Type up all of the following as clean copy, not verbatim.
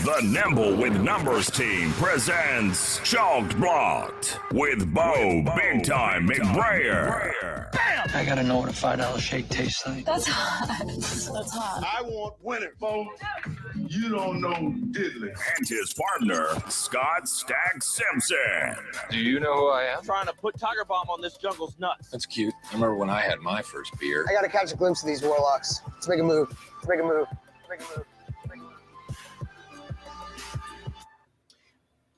The Nimble with Numbers team presents Chalked Blocked with Bo Big Time McBrayer. Bam! I gotta know what a $5 shake tastes like. That's hot. That's hot. I want winning, Bo. You don't know diddly. And his partner, Scott Stag Simpson. Do you know who I am? Trying to put Tiger Bomb on this jungle's nuts. That's cute. I remember when I had my first beer. I gotta catch a glimpse of these warlocks. Let's make a move. Let's make a move. Let's make a move.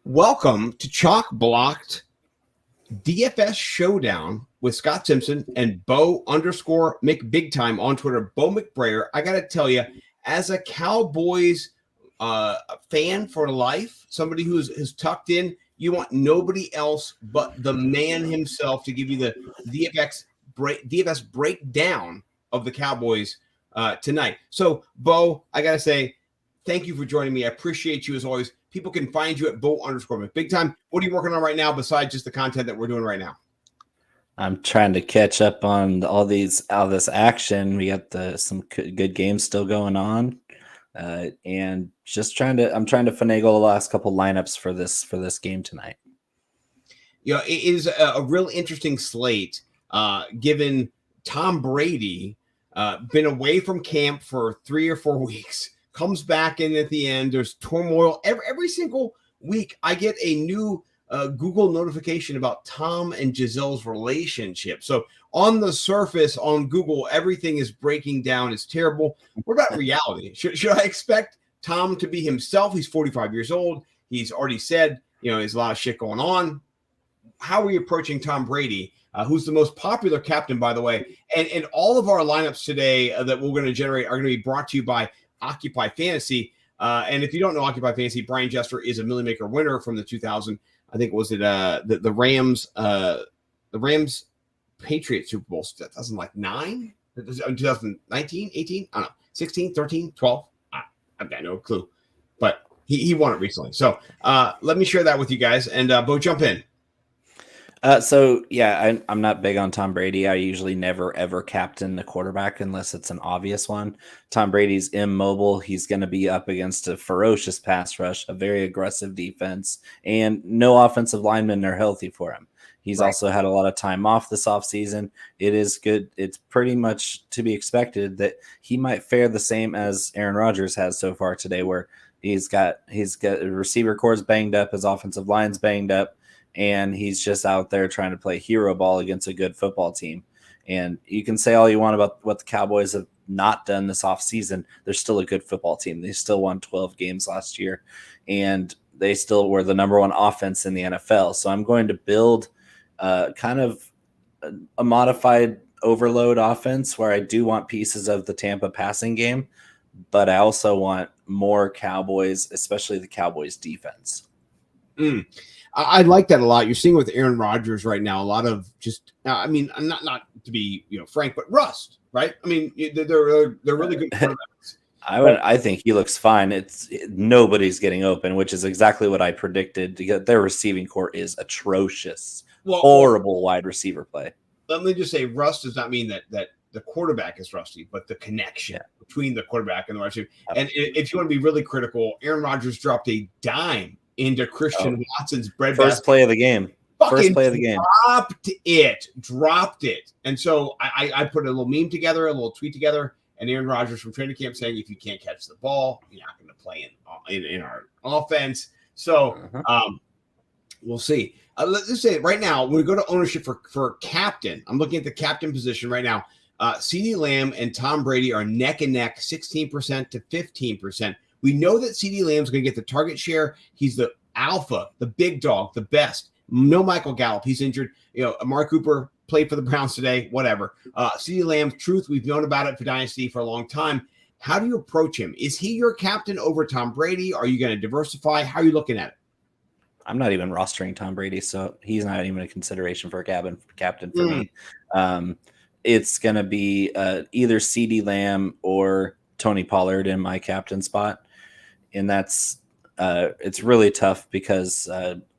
Welcome to Chalk Blocked DFS Showdown with Scott Simpson and Bo_McBigTime on Twitter. Bo McBrayer. I got to tell you, as a Cowboys fan for life, somebody who's tucked in, you want nobody else but the man himself to give you the DFS breakdown of the Cowboys tonight. So, Bo, I got to say, thank you for joining me. I appreciate you as always. People can find you at Bo_McBigTime. What are you working on right now besides just the content that we're doing right now? I'm trying to catch up on all this action. We got some good games still going on, and I'm trying to finagle the last couple lineups for this game tonight. You know, it is a real interesting slate, given Tom Brady been away from camp for 3 or 4 weeks. Comes back in at the end. There's turmoil every single week. I get a new Google notification about Tom and Gisele's relationship. So on the surface, on Google, everything is breaking down. It's terrible. What about reality? Should I expect Tom to be himself? He's 45 years old. He's already said, there's a lot of shit going on. How are we approaching Tom Brady, who's the most popular captain, by the way? And all of our lineups today that we're going to generate are going to be brought to you by Occupy Fantasy. And if you don't know Occupy Fantasy, Brian Jester is a Million Maker winner from the 2000. I think the Rams Patriots Super Bowl 2009, 2019, 18, I don't know, 16, 13, 12. I've got no clue, but he won it recently. So let me share that with you guys, and Bo, jump in. I'm not big on Tom Brady. I usually never, ever captain the quarterback unless it's an obvious one. Tom Brady's immobile. He's going to be up against a ferocious pass rush, a very aggressive defense, and no offensive linemen are healthy for him. He's also had a lot of time off this offseason. It is good. It's pretty much to be expected that he might fare the same as Aaron Rodgers has so far today, where he's got receiver cores banged up, his offensive line's banged up, and he's just out there trying to play hero ball against a good football team. And you can say all you want about what the Cowboys have not done this offseason. They're still a good football team. They still won 12 games last year, and they still were the number one offense in the NFL. So I'm going to build kind of a modified overload offense where I do want pieces of the Tampa passing game, but I also want more Cowboys, especially the Cowboys defense. I like that a lot. You're seeing with Aaron Rodgers right now, a lot of just, not to be, frank, but rust, right? I mean, they're really good quarterbacks. I think he looks fine. Nobody's getting open, which is exactly what I predicted. Their receiving core is atrocious. Horrible wide receiver play. Let me just say, rust does not mean that the quarterback is rusty, but the connection between the quarterback and the wide receiver. And if you want to be really critical, Aaron Rodgers dropped a dime into Christian Watson's first play of the game. Dropped it. And so I put a little meme together, a little tweet together, and Aaron Rodgers from training camp saying, if you can't catch the ball, you're not going to play in our offense. So we'll see. Let's just say right now, when we go to ownership for captain, I'm looking at the captain position right now. CeeDee Lamb and Tom Brady are neck and neck, 16% to 15%. We know that CeeDee Lamb's going to get the target share. He's the alpha, the big dog, the best. No Michael Gallup. He's injured. Amari Cooper played for the Browns today, whatever. CeeDee Lamb, truth, we've known about it for Dynasty for a long time. How do you approach him? Is he your captain over Tom Brady? Are you going to diversify? How are you looking at it? I'm not even rostering Tom Brady, so he's not even a consideration for a captain for me. It's going to be either CeeDee Lamb or Tony Pollard in my captain spot. And that's it's really tough because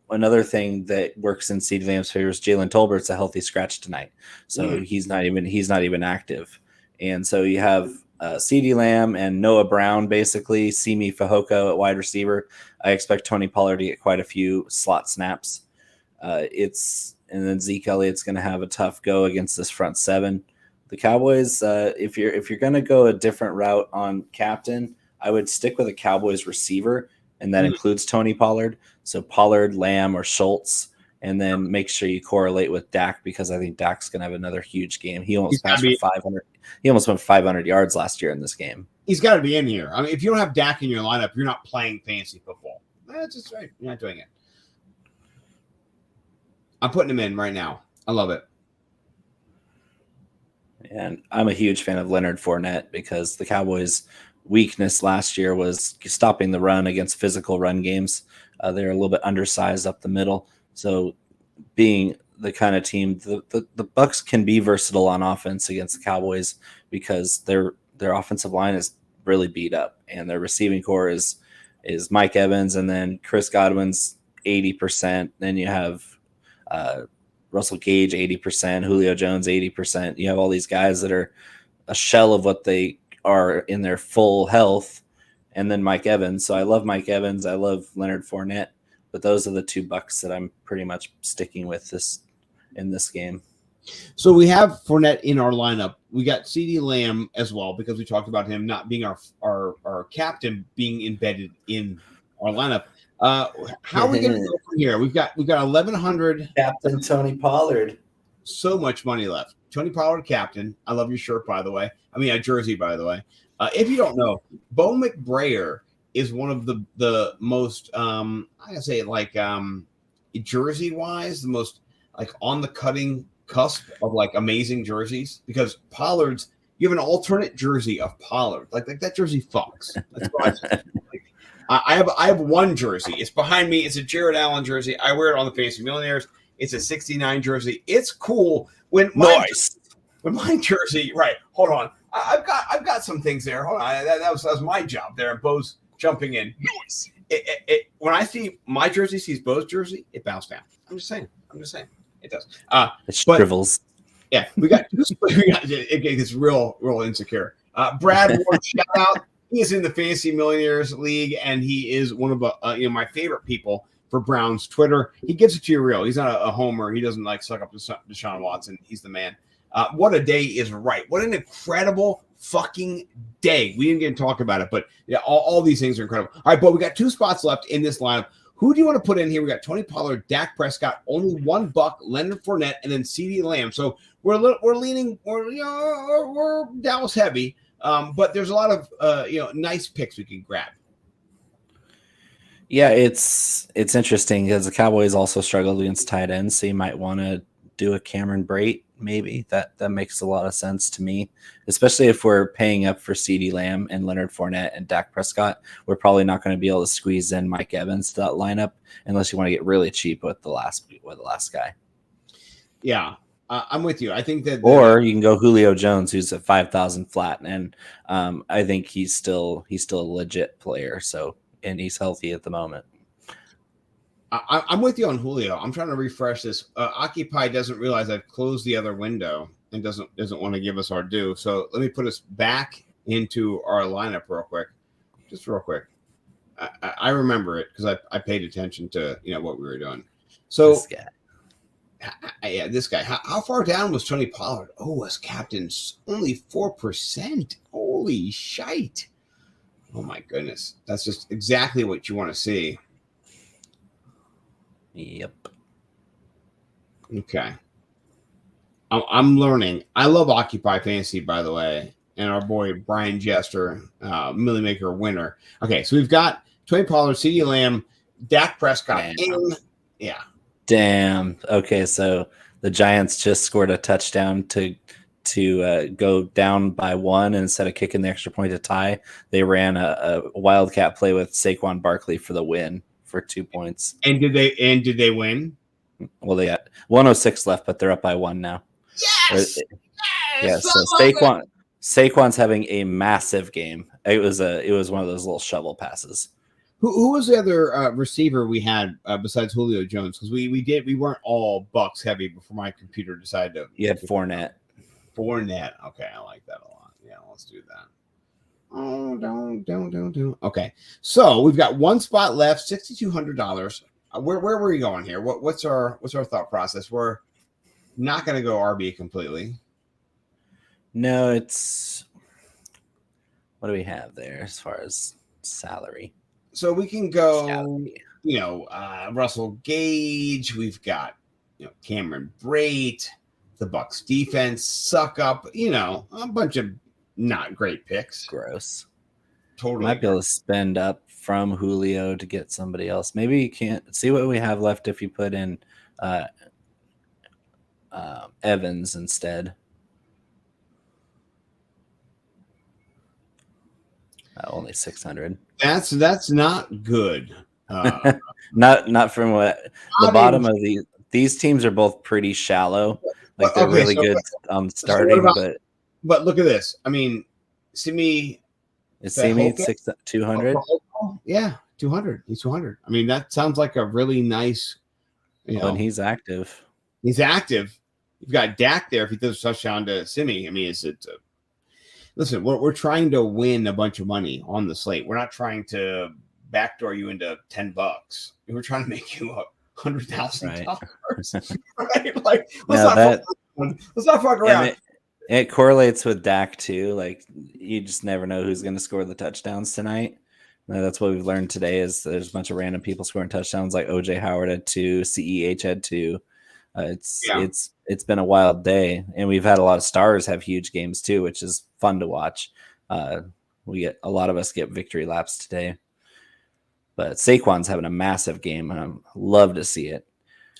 another thing that works in CeeDee Lamb's favor is Jalen Tolbert's a healthy scratch tonight, so he's not even active, and so you have CeeDee Lamb and Noah Brown, basically. Simi Fehoko at wide receiver. I expect Tony Pollard to get quite a few slot snaps. And then Zeke Elliott's going to have a tough go against this front seven. The Cowboys, if you're going to go a different route on captain, I would stick with a Cowboys receiver, and that includes Tony Pollard. So Pollard, Lamb, or Schultz, and then make sure you correlate with Dak, because I think Dak's going to have another huge game. He almost passed for 500. He almost went 500 yards last year in this game. He's got to be in here. I mean, if you don't have Dak in your lineup, you're not playing fantasy football. That's just right. You're not doing it. I'm putting him in right now. I love it. And I'm a huge fan of Leonard Fournette, because the Cowboys' weakness last year was stopping the run against physical run games. They're a little bit undersized up the middle. So being the kind of team, the Bucs can be versatile on offense against the Cowboys, because their offensive line is really beat up, and their receiving core is Mike Evans, and then Chris Godwin's 80%. Then you have Russell Gage 80%, Julio Jones 80%. You have all these guys that are a shell of what they are in their full health, and then Mike Evans. So I love Mike Evans. I love Leonard Fournette, but those are the two Bucs that I'm pretty much sticking with in this game. So we have Fournette in our lineup. We got CeeDee Lamb as well, because we talked about him not being our captain, being embedded in our lineup. How are we going to go from here? We've got 1,100. Captain Tony Pollard. So much money left. Tony Pollard, captain. I love your shirt, by the way. I mean, a jersey, by the way. If you don't know, Bo McBrayer is one of the most, I gotta say, like jersey-wise, the most like on the cutting cusp of like amazing jerseys, because Pollard's, you have an alternate jersey of Pollard. Like that jersey fucks. That's what I have one jersey. It's behind me. It's a Jared Allen jersey. I wear it on the Fantasy Millionaires. It's a 69 jersey. It's cool. When my jersey, right? Hold on. I've got some things there. Hold on. That was my job there. And Bo's jumping in. Noise. When I see my jersey sees Bo's jersey, it bounces down. I'm just saying. It does. It shrivels. Yeah, it gets real insecure. Brad Ward, shout out. He is in the Fantasy Millionaires League, and he is one of my favorite people for Brown's Twitter. He gives it to you real. He's not a homer. He doesn't like suck up to Deshaun Watson. He's the man. What a day is right. What an incredible fucking day. We didn't get to talk about it, but yeah, all these things are incredible. All right, but we got 2 spots left in this lineup. Who do you want to put in here? We got Tony Pollard, Dak Prescott, only one Buck, Leonard Fournette, and then CeeDee Lamb. So we're Dallas heavy, but there's a lot of nice picks we can grab. Yeah, it's interesting because the Cowboys also struggled against tight ends, so you might want to do a Cameron Brate. Maybe that makes a lot of sense to me, especially if we're paying up for CeeDee Lamb and Leonard Fournette and Dak Prescott. We're probably not going to be able to squeeze in Mike Evans to that lineup unless you want to get really cheap with the last guy. Yeah, I'm with you. I think that, or you can go Julio Jones, who's at 5,000 flat, and I think he's still a legit player. So, and he's healthy at the moment. I'm with you on Julio. I'm trying to refresh this. Occupy doesn't realize I've closed the other window and doesn't want to give us our due. So let me put us back into our lineup real quick. Just real quick. I remember it because I paid attention to what we were doing. So this guy. How far down was Tony Pollard? Oh, as captain, only 4%. Holy shite! Oh my goodness, that's just exactly what you want to see. Yep. Okay. I'm learning. I love Occupy Fantasy, by the way, and our boy Brian Jester, Millie Maker winner. Okay, so we've got Tony Pollard, CeeDee Lamb, Dak Prescott. Yeah. Damn. Okay, so the Giants just scored a touchdown to go down by 1, and instead of kicking the extra point to tie, they ran a wildcat play with Saquon Barkley for the win for 2 points. And did they win? Well, they got 106 left, but they're up by 1 now. Yes. Yeah. So Saquon's having a massive game. It was one of those little shovel passes. Who was the other receiver we had besides Julio Jones? Because we weren't all Bucs heavy before my computer decided to. You had Fournette. Okay, I like that a lot. Yeah, let's do that. Oh, don't. Okay, so we've got one spot left, $6,200. Where were you going here? What's our thought process? We're not going to go RB completely. No, it's what do we have there as far as salary? So we can go, Russell Gage. We've got, Cameron Brate, the Bucs defense suck up, a bunch of not great picks. Gross. Totally. Might be able to spend up from Julio to get somebody else. Maybe you can't see what we have left if you put in Evans instead. Only 600. That's not good. Not from what the bottom of these teams are both pretty shallow. Like they're really good on starting, but look at this. I mean, Simi is Simi 200? Yeah, 200. He's 200. I mean, that sounds like a really nice. And he's active. He's active. You've got Dak there. If he does a touchdown to Simi, I mean, listen, we're trying to win a bunch of money on the slate. We're not trying to backdoor you into $10. We're trying to make you $100,000. Right? Like, let's not fuck around. It correlates with Dak too. Like you just never know who's going to score the touchdowns tonight. That's what we've learned today. Is there's a bunch of random people scoring touchdowns. Like OJ Howard had 2, CEH had 2. It's been a wild day, and we've had a lot of stars have huge games too, which is fun to watch. We get a lot of us get victory laps today, but Saquon's having a massive game, and I love to see it.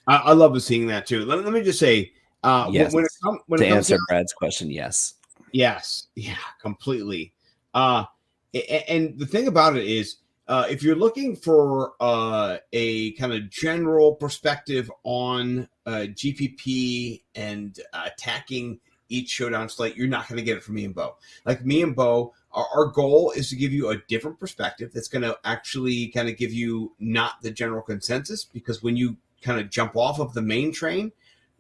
I love seeing that too. Let me just say, yes. When to it comes answer Brad's question, yes, yeah, completely. And the thing about it is, if you're looking for a kind of general perspective on GPP and attacking each showdown slate, you're not going to get it from me and Bo. Like me and Bo, our goal is to give you a different perspective that's going to actually kind of give you not the general consensus, because when you kind of jump off of the main train,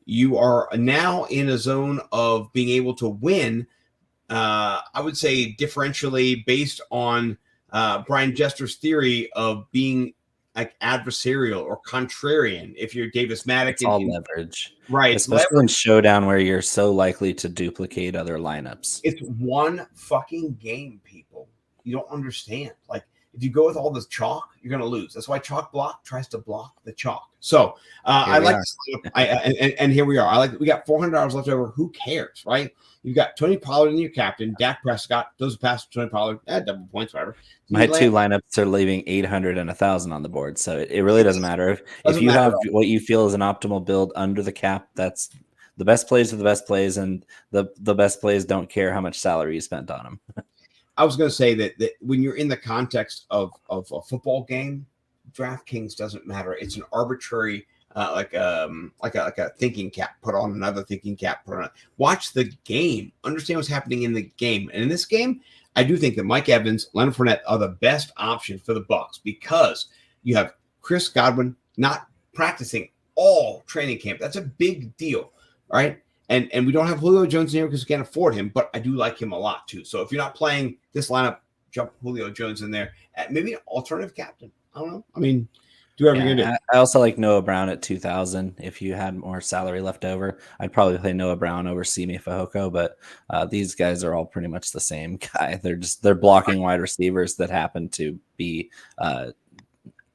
you are now in a zone of being able to win. I would say differentially based on Brian Jester's theory of being like adversarial or contrarian. If you're Davis Maddock, it's all leverage, right? Especially in showdown where you're so likely to duplicate other lineups. It's one fucking game, people. You don't understand. Like if you go with all this chalk, you're going to lose. That's why Chalk Block tries to block the chalk. So I like, and here we are. We got $400 left over. Who cares, right? You've got Tony Pollard in your captain, Dak Prescott. Those pass to Tony Pollard, double points, whatever. My 2 lineups are leaving 800 and 1,000 on the board, so it really doesn't matter. If you have what you feel is an optimal build under the cap, that's the best plays are the best plays, and the best plays don't care how much salary you spent on them. I was going to say that when you're in the context of a football game, DraftKings doesn't matter. It's an arbitrary, like a thinking cap put on another thinking cap put on. Watch the game, understand what's happening in the game, and in this game, I do think that Mike Evans, Leonard Fournette are the best option for the Bucs, because you have Chris Godwin not practicing all training camp. That's a big deal, right? And we don't have Julio Jones in here because we can't afford him, but I do like him a lot too. So if you're not playing this lineup, jump Julio Jones in there. Maybe an alternative captain. I don't know. I mean, do whatever you're going to do. I also like Noah Brown at 2,000. If you had more salary left over, I'd probably play Noah Brown over Simi Fehoko, but these guys are all pretty much the same guy. They're blocking wide receivers that happen to be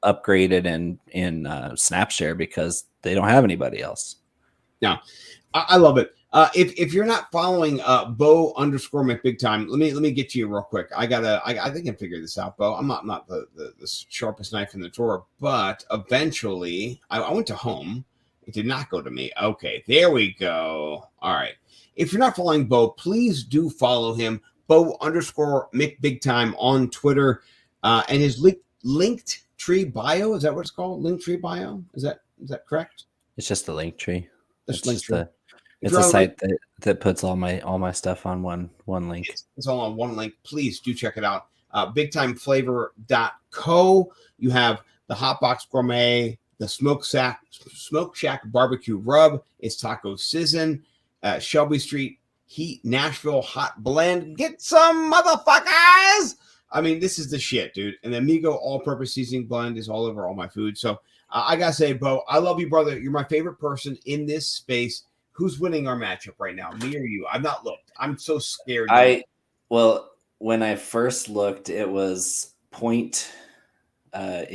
upgraded in snap share because they don't have anybody else. Now, I love it. If you're not following Bo _ Big Time, let me get to you real quick. I think I can figure this out, Bo. I'm not the sharpest knife in the drawer, but eventually I went to home. It did not go to me. Okay, there we go. All right. If you're not following Bo, please do follow him. Bo _ Big Time on Twitter, and his linked tree bio. Is that what it's called? Linktree bio. Is that correct? It's just the link tree. It's a site that puts all my stuff on one link. It's all on one link. Please do check it out. BigTimeFlavor.co. You have the Hotbox Gourmet, the Smoke Shack Barbecue Rub. It's taco season. Shelby Street Heat Nashville Hot Blend. Get some, motherfuckers! I mean, this is the shit, dude. And the Amigo all-purpose seasoning blend is all over all my food. So I got to say, Bo, I love you, brother. You're my favorite person in this space. Who's winning our matchup right now, me or you? I've not looked. I'm so scared. Well, when I first looked, it was I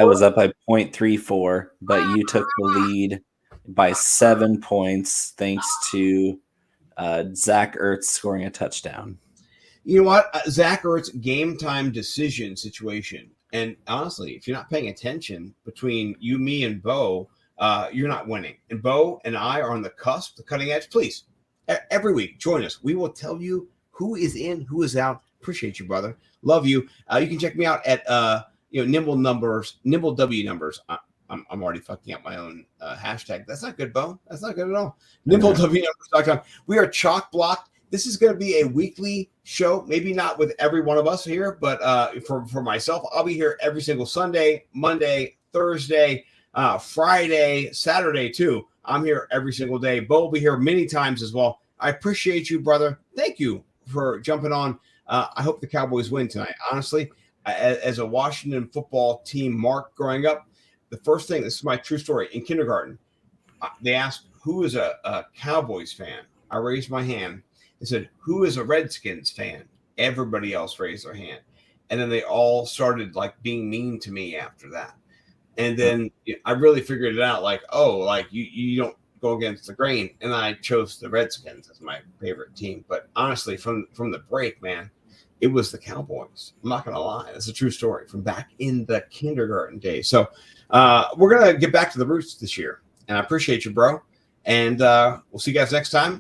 was up by 0.34, but you took the lead by 7 points thanks to Zach Ertz scoring a touchdown. You know what? Zach Ertz game time decision situation. And honestly, if you're not paying attention between you, me, and Bo, you're not winning. And Bo and I are on the cusp, the cutting edge. Please, every week, join us. We will tell you who is in, who is out. Appreciate you, brother. Love you. You can check me out at Nimble W Numbers. I'm already fucking up my own hashtag. That's not good, Bo. That's not good at all. NimbleWnumbers.com. We are chock blocked. This is going to be a weekly show. Maybe not with every one of us here, but for myself, I'll be here every single Sunday, Monday, Thursday, Friday, Saturday too. I'm here every single day. Bo will be here many times as well. I appreciate you, brother. Thank you for jumping on. I hope the Cowboys win tonight. Honestly, as a Washington football team mark growing up, the first thing, this is my true story, in kindergarten, they asked, who is a Cowboys fan? I raised my hand. They said, who is a Redskins fan? Everybody else raised their hand. And then they all started like being mean to me after that. And then I really figured it out, like, oh, like you don't go against the grain. And I chose the Redskins as my favorite team. But honestly, from the break, man, it was the Cowboys. I'm not going to lie. That's a true story from back in the kindergarten days. So we're going to get back to the roots this year. And I appreciate you, bro. And we'll see you guys next time